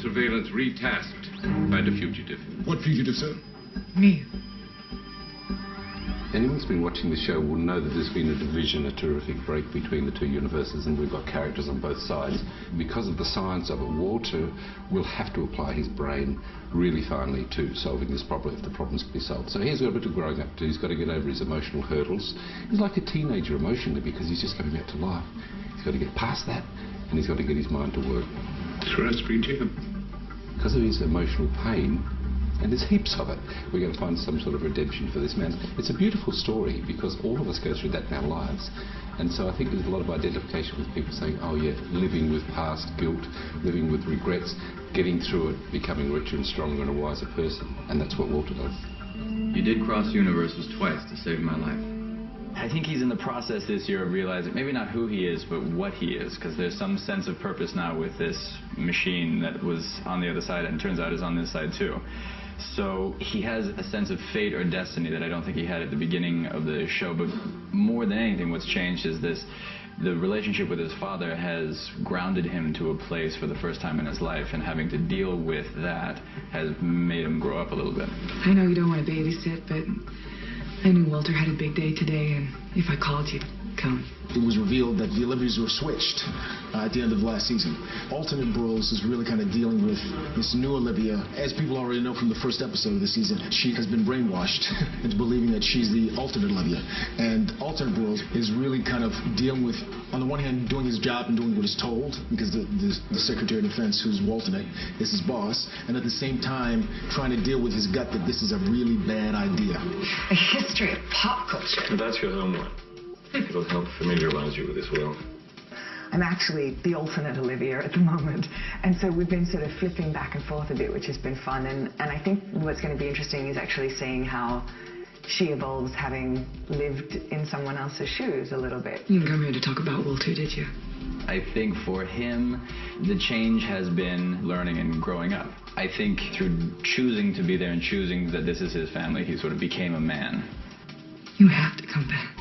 surveillance retasked. Find a fugitive. What fugitive, sir? Me. Anyone who's been watching the show will know that there's been a division, a terrific break between the two universes, and we've got characters on both sides. Because of the science of it, Walter will have to apply his brain really finely to solving this problem if the problem's to be solved. So he's got a bit of growing up to do. He's got to get over his emotional hurdles. He's like a teenager emotionally because he's just coming back to life. He's got to get past that, and he's got to get his mind to work. Throw a screen to him. Because of his emotional pain, and there's heaps of it, we're going to find some sort of redemption for this man. It's a beautiful story because all of us go through that in our lives. And so I think there's a lot of identification with people saying, oh yeah, living with past guilt, living with regrets, getting through it, becoming richer and stronger and a wiser person. And that's what Walter does. You did cross universes twice to save my life. I think he's in the process this year of realizing maybe not who he is, but what he is, because there's some sense of purpose now with this machine that was on the other side and turns out is on this side too. So he has a sense of fate or destiny that I don't think he had at the beginning of the show, but more than anything what's changed is the relationship with his father has grounded him to a place for the first time in his life, and having to deal with that has made him grow up a little bit. I know you don't want to babysit, but I knew Walter had a big day today, and if I called you, come. It was revealed that the Olivias were switched at the end of last season. Alternate Bros is really kind of dealing with this new Olivia. As people already know from the first episode of the season, she has been brainwashed into believing that she's the alternate Olivia. And Alternate Bros is really kind of dealing with, on the one hand, doing his job and doing what he's told, because the Secretary of Defense, who's Walternate, is his boss, and at the same time trying to deal with his gut that this is a really bad idea. A history of pop culture. That's your homework. It'll help familiarize you with this world. I'm actually the alternate Olivia at the moment, and so we've been sort of flipping back and forth a bit, which has been fun, and I think what's going to be interesting is actually seeing how she evolves having lived in someone else's shoes a little bit. You didn't come here to talk about Walter, did you? I think for him, the change has been learning and growing up. I think through choosing to be there and choosing that this is his family, he sort of became a man. You have to come back.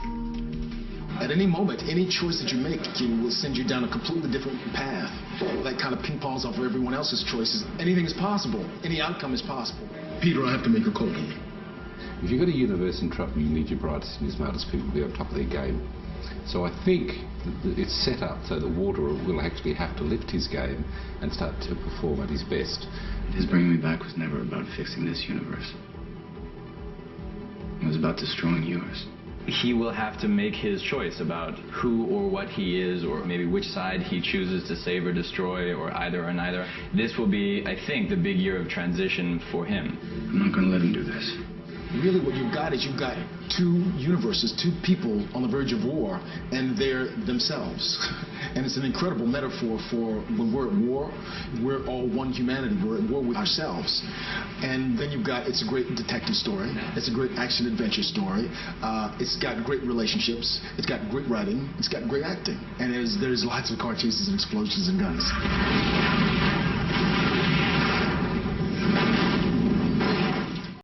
At any moment, any choice that you make will send you down a completely different path. That kind of ping-pongs off of everyone else's choices. Anything is possible. Any outcome is possible. Peter, I have to make a call here. If you've got a universe in trouble, you need your brightest and your smartest people to be on top of their game. So I think that it's set up so that Walter will actually have to lift his game and start to perform at his best. His bringing me back was never about fixing this universe. It was about destroying yours. He will have to make his choice about who or what he is, or maybe which side he chooses to save or destroy, or either or neither. This will be, I think, the big year of transition for him. I'm not going to let him do this. Really what you've got is you've got two universes, two people on the verge of war, and they're themselves. And it's an incredible metaphor for when we're at war, we're all one humanity. We're at war with ourselves. And then you've got, it's a great detective story. It's a great action-adventure story. It's got great relationships. It's got great writing. It's got great acting. And there's lots of car chases and explosions and guns.